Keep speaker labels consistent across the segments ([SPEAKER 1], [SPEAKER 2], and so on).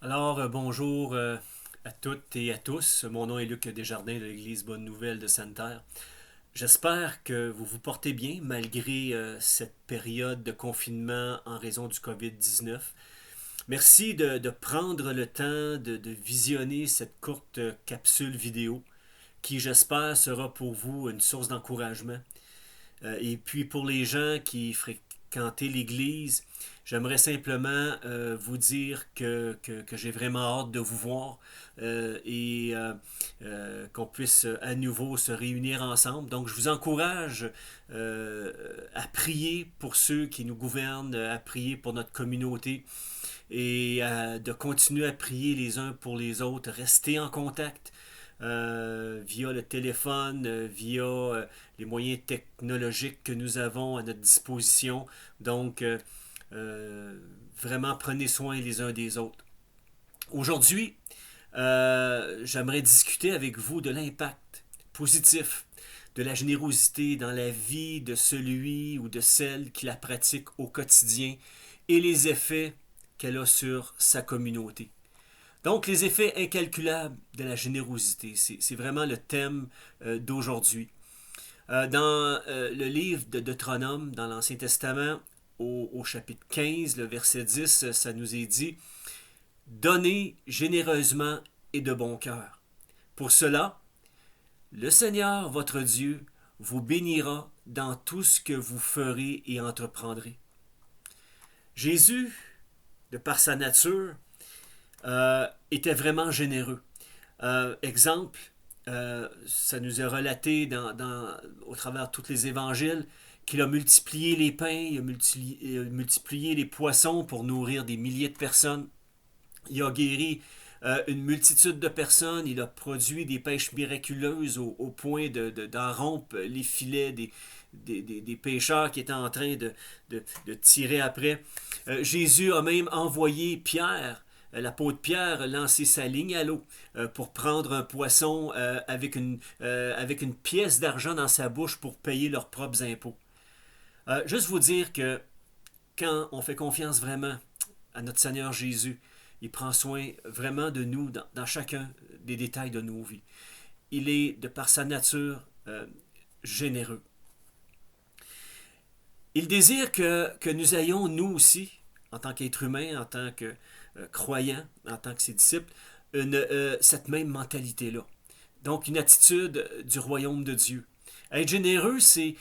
[SPEAKER 1] Bonjour à toutes et à tous. Mon nom est Luc Desjardins de l'Église Bonne Nouvelle de Sainte-Terre. J'espère que vous vous portez bien malgré cette période de confinement en raison du COVID-19. Merci de prendre le temps de visionner cette courte capsule vidéo qui, j'espère, sera pour vous une source d'encouragement. Et puis pour les gens qui fréquentez l'Église, j'aimerais simplement vous dire que j'ai vraiment hâte de vous voir et qu'on puisse à nouveau se réunir ensemble. Donc je vous encourage à prier pour ceux qui nous gouvernent, à prier pour notre communauté et de continuer à prier les uns pour les autres, rester en contact via le téléphone, via les moyens technologiques que nous avons à notre disposition. Donc, vraiment, prenez soin les uns des autres. Aujourd'hui, j'aimerais discuter avec vous de l'impact positif de la générosité dans la vie de celui ou de celle qui la pratique au quotidien et les effets qu'elle a sur sa communauté. Donc, les effets incalculables de la générosité, c'est vraiment le thème d'aujourd'hui. Dans le livre de Deutéronome, dans l'Ancien Testament, au chapitre 15, le verset 10, ça nous est dit « Donnez généreusement et de bon cœur. Pour cela, le Seigneur, votre Dieu, vous bénira dans tout ce que vous ferez et entreprendrez. » Jésus, de par sa nature, était vraiment généreux. Exemple, ça nous est relaté au travers de tous les évangiles qu'il a multiplié les pains, il a multiplié les poissons pour nourrir des milliers de personnes. Il a guéri une multitude de personnes, il a produit des pêches miraculeuses au point d'en rompre les filets des pêcheurs qui étaient en train de tirer après. Jésus a même envoyé Pierre, l'apôtre Pierre, lancer sa ligne à l'eau pour prendre un poisson avec une pièce d'argent dans sa bouche pour payer leurs propres impôts. Juste vous dire que quand on fait confiance vraiment à notre Seigneur Jésus, il prend soin vraiment de nous dans chacun des détails de nos vies. Il est, de par sa nature, généreux. Il désire que nous ayons, nous aussi, en tant qu'êtres humains, en tant que croyants, en tant que ses disciples, cette même mentalité-là. Donc, une attitude du royaume de Dieu. Être généreux, c'est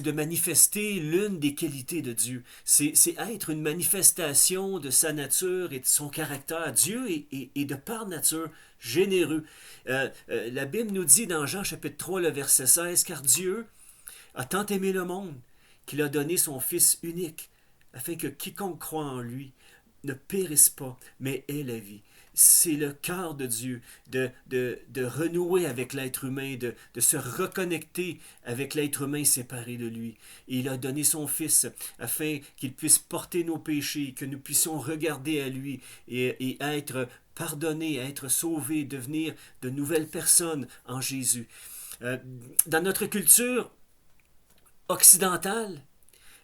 [SPEAKER 1] de manifester l'une des qualités de Dieu. C'est être une manifestation de sa nature et de son caractère. Dieu est de par nature généreux. La Bible nous dit dans Jean chapitre 3, le verset 16, « Car Dieu a tant aimé le monde qu'il a donné son Fils unique, afin que quiconque croit en lui ne périsse pas, mais ait la vie. » C'est le cœur de Dieu de renouer avec l'être humain, de se reconnecter avec l'être humain séparé de lui. Et il a donné son Fils afin qu'il puisse porter nos péchés, que nous puissions regarder à lui et être pardonnés, être sauvés, devenir de nouvelles personnes en Jésus. Dans notre culture occidentale,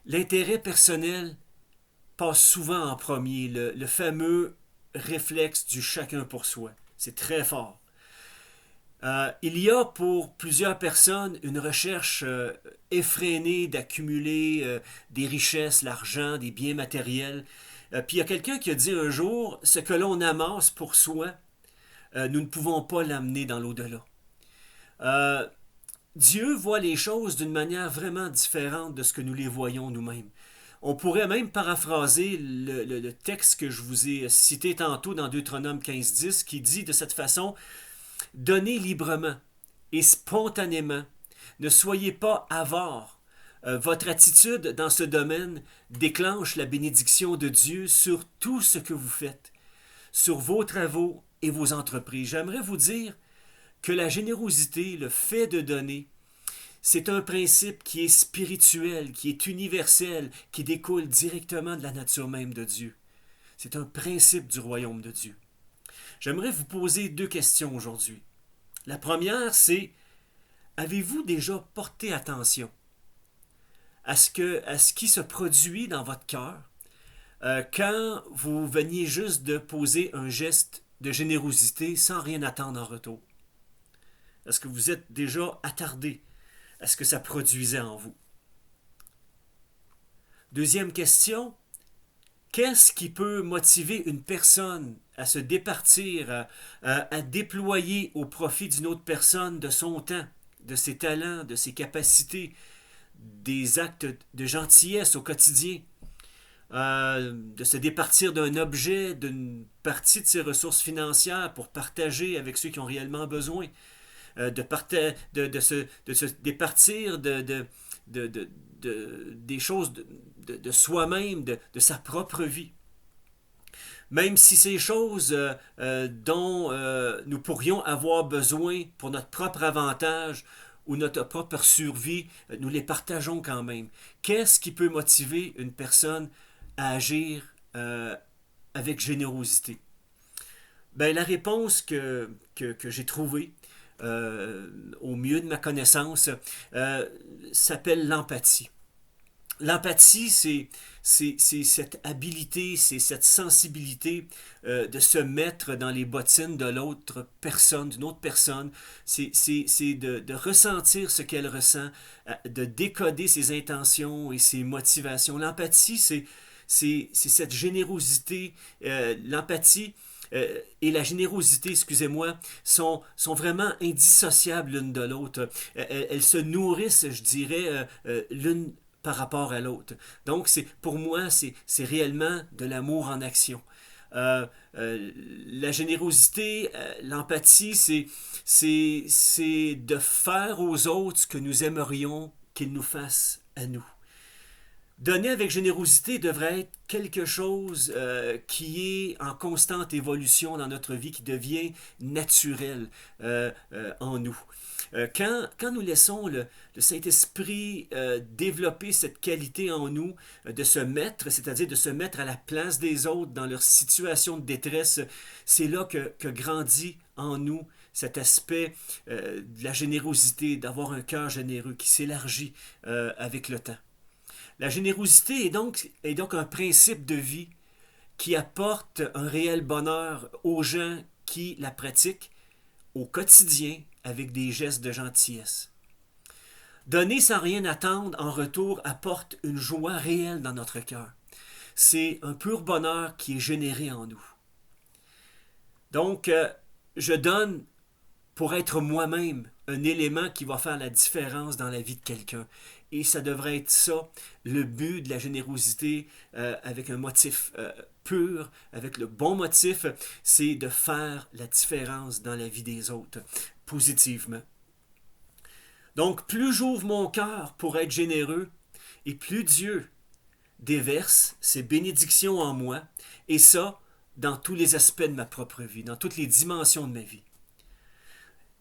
[SPEAKER 1] l'intérêt personnel passe souvent en premier, le fameux réflexe du chacun pour soi. C'est très fort. Il y a pour plusieurs personnes une recherche effrénée d'accumuler des richesses, l'argent, des biens matériels. Puis il y a quelqu'un qui a dit un jour, ce que l'on amasse pour soi, nous ne pouvons pas l'amener dans l'au-delà. Dieu voit les choses d'une manière vraiment différente de ce que nous les voyons nous-mêmes. On pourrait même paraphraser le texte que je vous ai cité tantôt dans Deutéronome 15.10 qui dit de cette façon « Donnez librement et spontanément, ne soyez pas avares. Votre attitude dans ce domaine déclenche la bénédiction de Dieu sur tout ce que vous faites, sur vos travaux et vos entreprises. » J'aimerais vous dire que la générosité, le fait de donner, c'est un principe qui est spirituel, qui est universel, qui découle directement de la nature même de Dieu. C'est un principe du royaume de Dieu. J'aimerais vous poser deux questions aujourd'hui. La première, c'est, avez-vous déjà porté attention à ce qui se produit dans votre cœur quand vous veniez juste de poser un geste de générosité sans rien attendre en retour? Est-ce que vous êtes déjà attardé à ce que ça produisait en vous? Deuxième question, qu'est-ce qui peut motiver une personne à se départir, à déployer au profit d'une autre personne de son temps, de ses talents, de ses capacités, des actes de gentillesse au quotidien, de se départir d'un objet, d'une partie de ses ressources financières pour partager avec ceux qui ont réellement besoin, de se départir des choses de soi-même, de sa propre vie. Même si ces choses dont nous pourrions avoir besoin pour notre propre avantage ou notre propre survie, nous les partageons quand même. Qu'est-ce qui peut motiver une personne à agir avec générosité? Ben, la réponse que j'ai trouvée, au mieux de ma connaissance, s'appelle l'empathie. L'empathie, c'est cette habilité, c'est cette sensibilité de se mettre dans les bottines de l'autre personne, d'une autre personne. C'est de ressentir ce qu'elle ressent, de décoder ses intentions et ses motivations. L'empathie, c'est cette générosité. L'empathie et la générosité, excusez-moi, sont vraiment indissociables l'une de l'autre. Elles se nourrissent, je dirais, l'une par rapport à l'autre. Donc, pour moi, c'est réellement de l'amour en action. La générosité, l'empathie, c'est de faire aux autres ce que nous aimerions qu'ils nous fassent à nous. Donner avec générosité devrait être quelque chose qui est en constante évolution dans notre vie, qui devient naturel en nous. Quand nous laissons le Saint-Esprit développer cette qualité en nous, de se mettre, c'est-à-dire de se mettre à la place des autres dans leur situation de détresse, c'est là que grandit en nous cet aspect de la générosité, d'avoir un cœur généreux qui s'élargit avec le temps. La générosité est donc un principe de vie qui apporte un réel bonheur aux gens qui la pratiquent au quotidien avec des gestes de gentillesse. Donner sans rien attendre en retour apporte une joie réelle dans notre cœur. C'est un pur bonheur qui est généré en nous. Donc, je donne pour être moi-même un élément qui va faire la différence dans la vie de quelqu'un. Et ça devrait être ça, le but de la générosité, avec un motif pur, avec le bon motif, c'est de faire la différence dans la vie des autres, positivement. Donc, plus j'ouvre mon cœur pour être généreux, et plus Dieu déverse ses bénédictions en moi, et ça, dans tous les aspects de ma propre vie, dans toutes les dimensions de ma vie.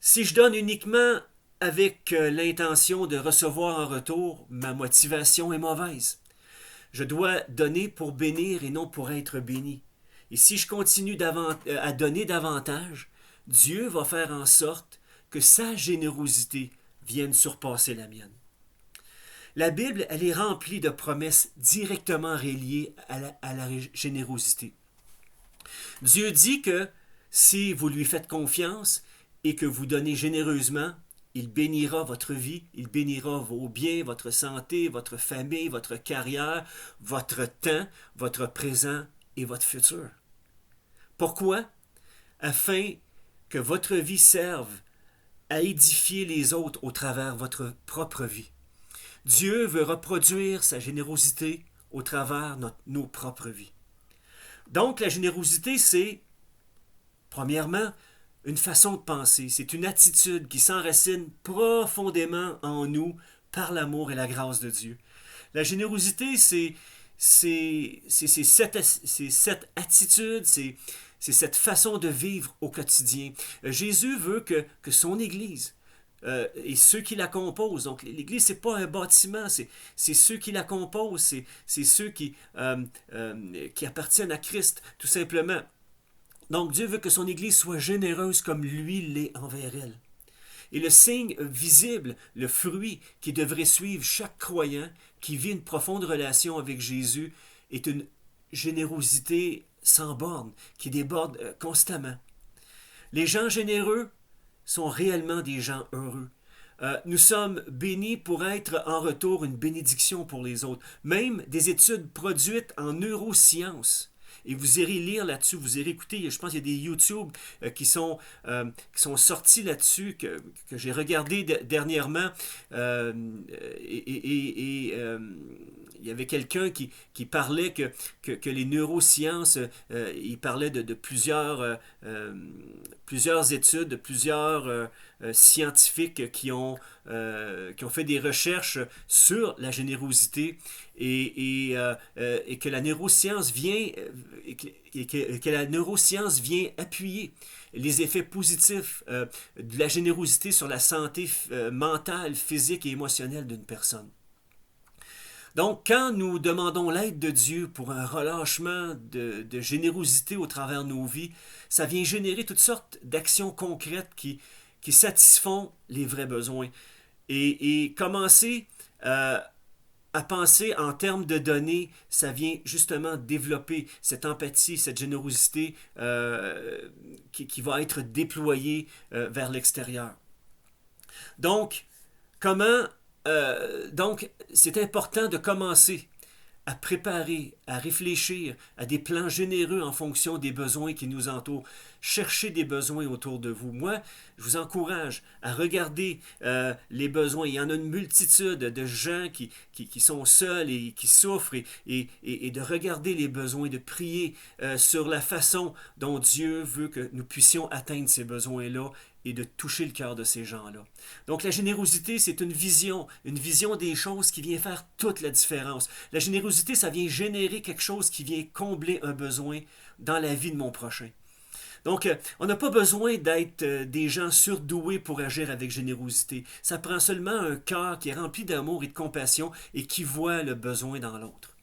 [SPEAKER 1] Si je donne uniquement avec l'intention de recevoir en retour, ma motivation est mauvaise. Je dois donner pour bénir et non pour être béni. Et si je continue à donner davantage, Dieu va faire en sorte que sa générosité vienne surpasser la mienne. La Bible, elle est remplie de promesses directement reliées à la générosité. Dieu dit que si vous lui faites confiance et que vous donnez généreusement, il bénira votre vie, il bénira vos biens, votre santé, votre famille, votre carrière, votre temps, votre présent et votre futur. Pourquoi? Afin que votre vie serve à édifier les autres au travers de votre propre vie. Dieu veut reproduire sa générosité au travers de nos propres vies. Donc la générosité, c'est, premièrement, une façon de penser, c'est une attitude qui s'enracine profondément en nous par l'amour et la grâce de Dieu. La générosité, c'est cette attitude, c'est cette façon de vivre au quotidien. Jésus veut que son Église et ceux qui la composent, donc l'Église, c'est pas un bâtiment, c'est ceux qui la composent, c'est ceux qui appartiennent à Christ, tout simplement. Donc Dieu veut que son Église soit généreuse comme lui l'est envers elle. Et le signe visible, le fruit qui devrait suivre chaque croyant qui vit une profonde relation avec Jésus est une générosité sans borne, qui déborde constamment. Les gens généreux sont réellement des gens heureux. Nous sommes bénis pour être en retour une bénédiction pour les autres. Même des études produites en neurosciences. Et vous irez lire là-dessus, vous irez écouter, je pense qu'il y a des YouTube qui sont sortis là-dessus, que j'ai regardé dernièrement. Il y avait quelqu'un qui parlait que les neurosciences, il parlait de plusieurs études, de plusieurs scientifiques qui ont fait des recherches sur la générosité et que la neuroscience vient que la neuroscience vient appuyer les effets positifs de la générosité sur la santé mentale, physique et émotionnelle d'une personne. Donc, quand nous demandons l'aide de Dieu pour un relâchement de générosité au travers de nos vies, ça vient générer toutes sortes d'actions concrètes qui satisfont les vrais besoins. Et commencer à penser en termes de données, ça vient justement développer cette empathie, cette générosité qui va être déployée vers l'extérieur. Donc, donc, c'est important de commencer à préparer, à réfléchir à des plans généreux en fonction des besoins qui nous entourent. Cherchez des besoins autour de vous. Moi, je vous encourage à regarder les besoins. Il y en a une multitude de gens qui sont seuls et qui souffrent et de regarder les besoins, de prier sur la façon dont Dieu veut que nous puissions atteindre ces besoins-là et de toucher le cœur de ces gens-là. Donc la générosité, c'est une vision des choses qui vient faire toute la différence. La générosité, ça vient générer quelque chose qui vient combler un besoin dans la vie de mon prochain. Donc, on n'a pas besoin d'être des gens surdoués pour agir avec générosité. Ça prend seulement un cœur qui est rempli d'amour et de compassion et qui voit le besoin dans l'autre.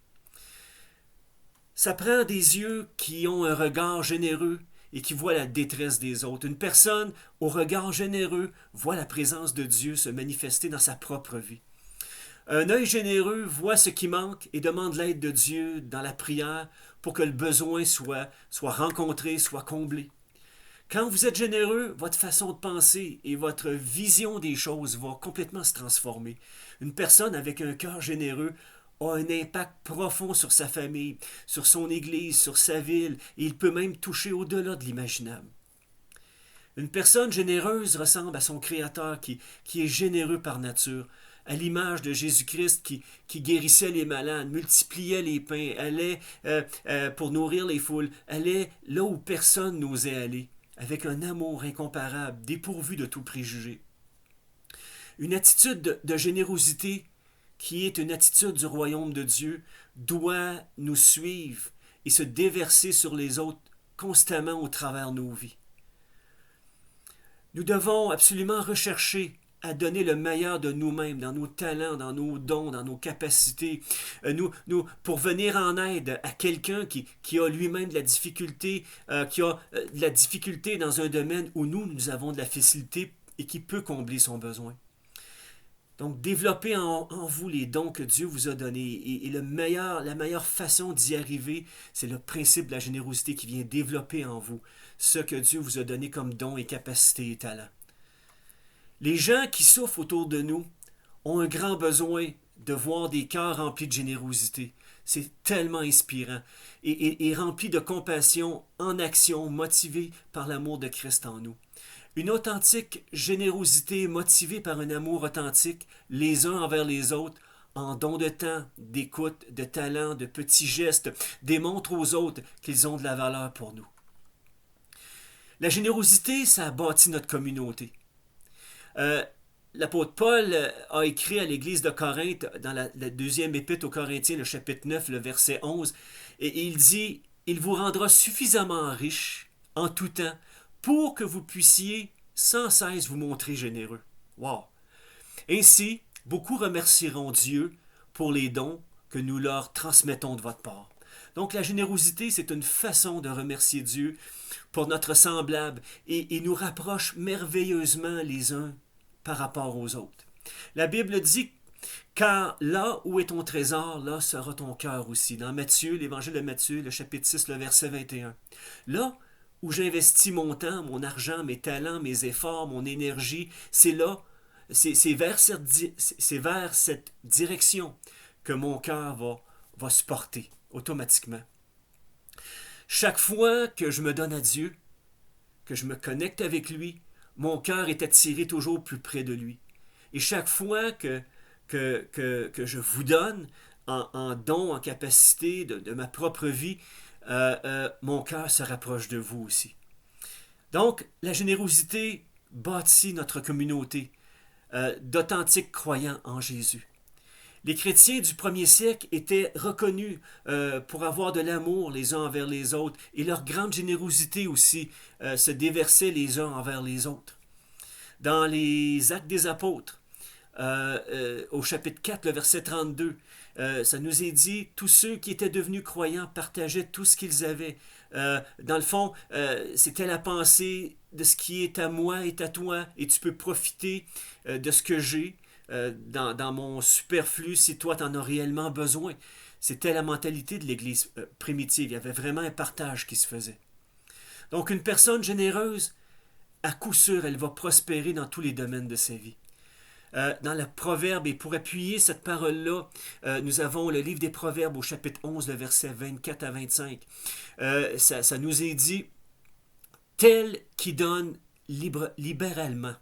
[SPEAKER 1] Ça prend des yeux qui ont un regard généreux et qui voit la détresse des autres. Une personne au regard généreux voit la présence de Dieu se manifester dans sa propre vie. Un œil généreux voit ce qui manque et demande l'aide de Dieu dans la prière pour que le besoin soit rencontré, soit comblé. Quand vous êtes généreux, votre façon de penser et votre vision des choses va complètement se transformer. Une personne avec un cœur généreux a un impact profond sur sa famille, sur son église, sur sa ville, et il peut même toucher au-delà de l'imaginable. Une personne généreuse ressemble à son Créateur qui est généreux par nature, à l'image de Jésus-Christ qui guérissait les malades, multipliait les pains, allait pour nourrir les foules, allait là où personne n'osait aller, avec un amour incomparable, dépourvu de tout préjugé. Une attitude de générosité qui est une attitude du royaume de Dieu, doit nous suivre et se déverser sur les autres constamment au travers de nos vies. Nous devons absolument rechercher à donner le meilleur de nous-mêmes, dans nos talents, dans nos dons, dans nos capacités, pour venir en aide à quelqu'un qui a lui-même de la difficulté, qui a de la difficulté dans un domaine où nous avons de la facilité et qui peut combler son besoin. Donc, développez en vous les dons que Dieu vous a donnés. Et la meilleure façon d'y arriver, c'est le principe de la générosité qui vient développer en vous ce que Dieu vous a donné comme dons et capacités et talents. Les gens qui souffrent autour de nous ont un grand besoin de voir des cœurs remplis de générosité. C'est tellement inspirant et rempli de compassion, en action, motivé par l'amour de Christ en nous. Une authentique générosité motivée par un amour authentique, les uns envers les autres, en don de temps, d'écoute, de talent, de petits gestes, démontre aux autres qu'ils ont de la valeur pour nous. La générosité, ça a bâti notre communauté. L'apôtre Paul a écrit à l'église de Corinthe, dans la deuxième épître aux Corinthiens, le chapitre 9, le verset 11, et il dit « Il vous rendra suffisamment riche en tout temps, pour que vous puissiez sans cesse vous montrer généreux. » Wow! Ainsi, beaucoup remercieront Dieu pour les dons que nous leur transmettons de votre part. Donc la générosité, c'est une façon de remercier Dieu pour notre semblable et nous rapproche merveilleusement les uns par rapport aux autres. La Bible dit Car là où est ton trésor, là sera ton cœur aussi. Dans Matthieu, l'évangile de Matthieu, le chapitre 6, le verset 21. Là où j'investis mon temps, mon argent, mes talents, mes efforts, mon énergie, c'est là, c'est vers cette direction que mon cœur va se porter automatiquement. Chaque fois que je me donne à Dieu, que je me connecte avec lui, mon cœur est attiré toujours plus près de lui. Et chaque fois que je vous donne en don, en capacité de ma propre vie, mon cœur se rapproche de vous aussi. Donc, la générosité bâtit notre communauté d'authentiques croyants en Jésus. Les chrétiens du premier siècle étaient reconnus pour avoir de l'amour les uns envers les autres et leur grande générosité aussi se déversait les uns envers les autres. Dans les Actes des Apôtres, au chapitre 4, le verset 32, ça nous est dit, tous ceux qui étaient devenus croyants partageaient tout ce qu'ils avaient. Dans le fond, c'était la pensée de ce qui est à moi est à toi, et tu peux profiter de ce que j'ai dans mon superflu si toi tu en as réellement besoin. C'était la mentalité de l'Église primitive. Il y avait vraiment un partage qui se faisait. Donc une personne généreuse, à coup sûr, elle va prospérer dans tous les domaines de sa vie. Dans le Proverbe, et pour appuyer cette parole-là, nous avons le livre des Proverbes au chapitre 11, le verset 24 à 25. Ça nous est dit, tel qui donne libéralement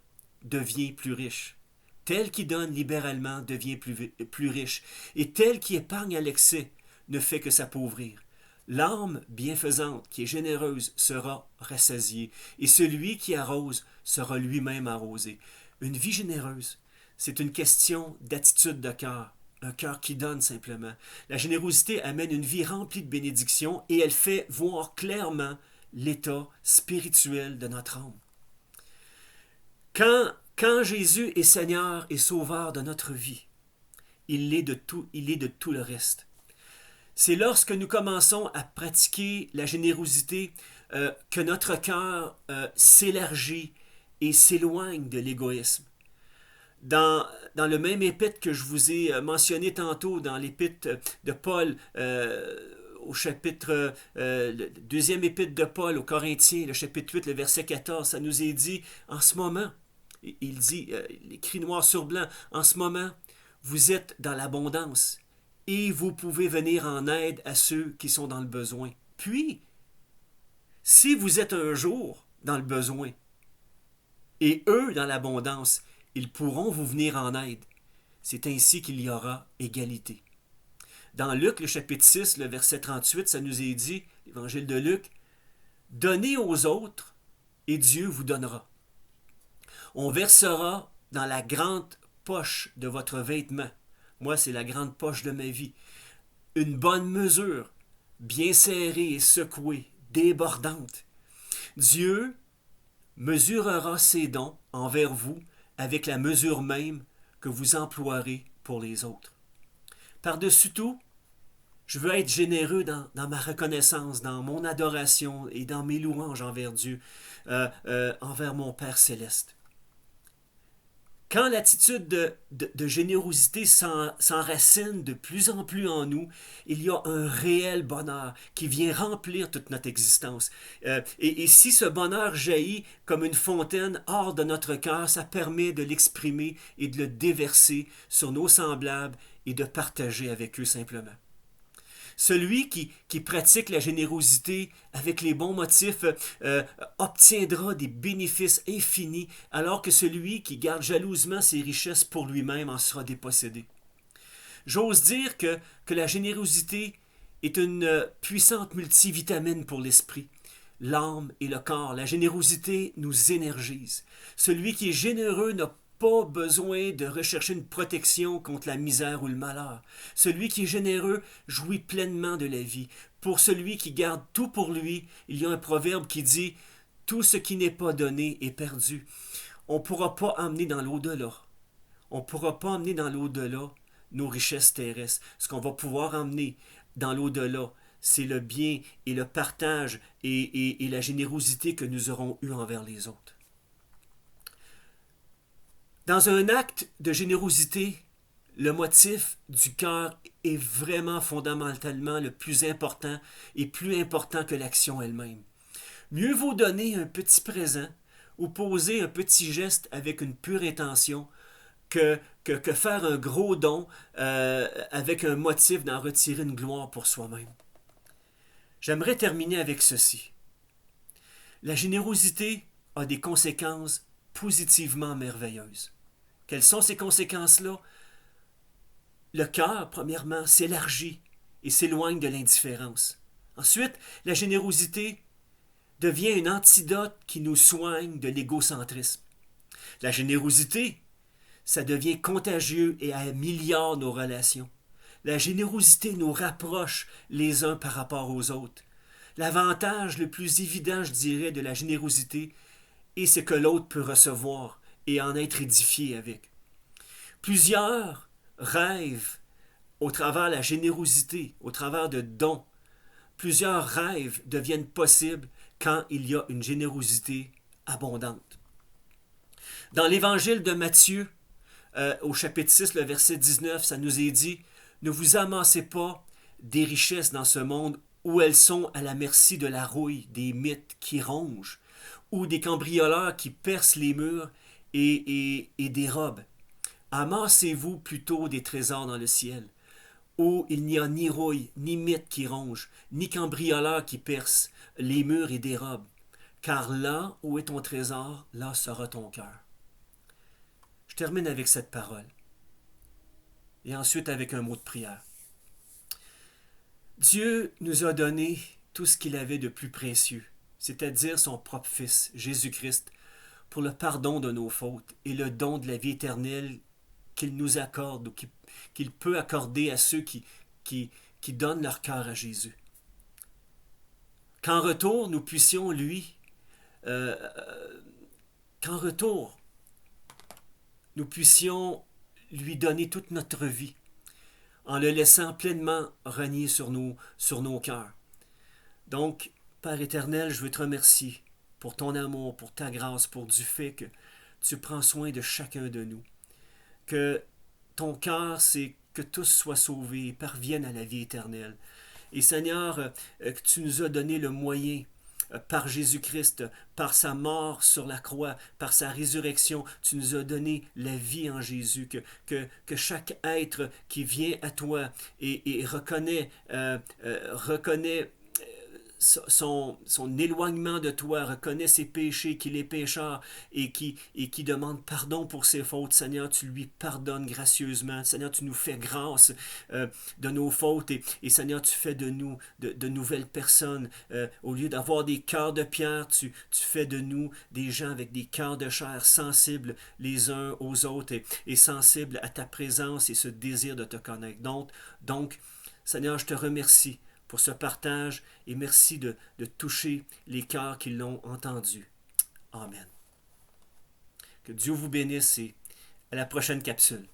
[SPEAKER 1] devient plus riche. Tel qui donne libéralement devient plus riche. Et tel qui épargne à l'excès ne fait que s'appauvrir. L'âme bienfaisante qui est généreuse sera rassasiée, et celui qui arrose sera lui-même arrosé. Une vie généreuse, c'est une question d'attitude de cœur, un cœur qui donne simplement. La générosité amène une vie remplie de bénédictions et elle fait voir clairement l'état spirituel de notre âme. Quand Jésus est Seigneur et Sauveur de notre vie, il est de tout le reste. C'est lorsque nous commençons à pratiquer la générosité que notre cœur s'élargit et s'éloigne de l'égoïsme. Dans le même épître que je vous ai mentionné tantôt, dans l'épître de Paul, au chapitre, le deuxième épître de Paul aux Corinthiens, le chapitre 8, le verset 14, ça nous est dit, en ce moment, il dit, écrit noir sur blanc, en ce moment, vous êtes dans l'abondance et vous pouvez venir en aide à ceux qui sont dans le besoin. Puis, si vous êtes un jour dans le besoin et eux dans l'abondance, ils pourront vous venir en aide. C'est ainsi qu'il y aura égalité. Dans Luc, le chapitre 6, le verset 38, ça nous est dit, l'évangile de Luc, « Donnez aux autres, et Dieu vous donnera. On versera dans la grande poche de votre vêtement. » Moi, c'est la grande poche de ma vie. Une bonne mesure, bien serrée et secouée, débordante. Dieu mesurera ses dons envers vous avec la mesure même que vous emploierez pour les autres. Par-dessus tout, je veux être généreux dans ma reconnaissance, dans mon adoration et dans mes louanges envers Dieu, envers mon Père céleste. Quand l'attitude de générosité s'enracine de plus en plus en nous, il y a un réel bonheur qui vient remplir toute notre existence. Et si ce bonheur jaillit comme une fontaine hors de notre cœur, ça permet de l'exprimer et de le déverser sur nos semblables et de partager avec eux simplement. Celui qui pratique la générosité avec les bons motifs obtiendra des bénéfices infinis, alors que celui qui garde jalousement ses richesses pour lui-même en sera dépossédé. J'ose dire que la générosité est une puissante multivitamine pour l'esprit, l'âme et le corps. La générosité nous énergise. Celui qui est généreux n'a pas besoin de rechercher une protection contre la misère ou le malheur. Celui qui est généreux jouit pleinement de la vie. Pour celui qui garde tout pour lui, il y a un proverbe qui dit « Tout ce qui n'est pas donné est perdu ». On ne pourra pas emmener dans l'au-delà. On ne pourra pas emmener dans l'au-delà nos richesses terrestres. Ce qu'on va pouvoir emmener dans l'au-delà, c'est le bien et le partage et la générosité que nous aurons eue envers les autres. Dans un acte de générosité, le motif du cœur est vraiment fondamentalement le plus important et plus important que l'action elle-même. Mieux vaut donner un petit présent ou poser un petit geste avec une pure intention que faire un gros don avec un motif d'en retirer une gloire pour soi-même. J'aimerais terminer avec ceci. La générosité a des conséquences positivement merveilleuses. Quelles sont ces conséquences-là? Le cœur, premièrement, s'élargit et s'éloigne de l'indifférence. Ensuite, la générosité devient un antidote qui nous soigne de l'égocentrisme. La générosité, ça devient contagieux et améliore nos relations. La générosité nous rapproche les uns par rapport aux autres. L'avantage le plus évident, je dirais, de la générosité est ce que l'autre peut recevoir et en être édifié avec. Plusieurs rêvent au travers de la générosité, au travers de dons. Plusieurs rêves deviennent possibles quand il y a une générosité abondante. Dans l'évangile de Matthieu, au chapitre 6, le verset 19, ça nous est dit « Ne vous amassez pas des richesses dans ce monde où elles sont à la merci de la rouille, des mythes qui rongent, ou des cambrioleurs qui percent les murs et dérobent. Amassez-vous plutôt des trésors dans le ciel, où il n'y a ni rouille, ni mythes qui rongent, ni cambrioleurs qui percent les murs et dérobent. Car là où est ton trésor, là sera ton cœur. » Je termine avec cette parole. Et ensuite avec un mot de prière. Dieu nous a donné tout ce qu'il avait de plus précieux, c'est-à-dire son propre Fils, Jésus-Christ, pour le pardon de nos fautes et le don de la vie éternelle qu'il nous accorde ou qu'il peut accorder à ceux qui donnent leur cœur à Jésus. Qu'en retour, nous puissions qu'en retour, nous puissions lui donner toute notre vie en le laissant pleinement régner sur nos cœurs. Donc, Père éternel, je veux te remercier pour ton amour, pour ta grâce, pour du fait que tu prends soin de chacun de nous. Que ton cœur, c'est que tous soient sauvés et parviennent à la vie éternelle. Et Seigneur, que tu nous as donné le moyen par Jésus-Christ, par sa mort sur la croix, par sa résurrection, tu nous as donné la vie en Jésus, que chaque être qui vient à toi et reconnaît son éloignement de toi, reconnaît ses péchés, qu'il est pécheur et qui demande pardon pour ses fautes. Seigneur, tu lui pardonnes gracieusement. Seigneur, tu nous fais grâce de nos fautes et Seigneur, tu fais de nous de nouvelles personnes. Au lieu d'avoir des cœurs de pierre, tu fais de nous des gens avec des cœurs de chair, sensibles les uns aux autres et sensibles à ta présence et ce désir de te connaître. Donc Seigneur, je te remercie pour ce partage et merci de toucher les cœurs qui l'ont entendu. Amen. Que Dieu vous bénisse et à la prochaine capsule.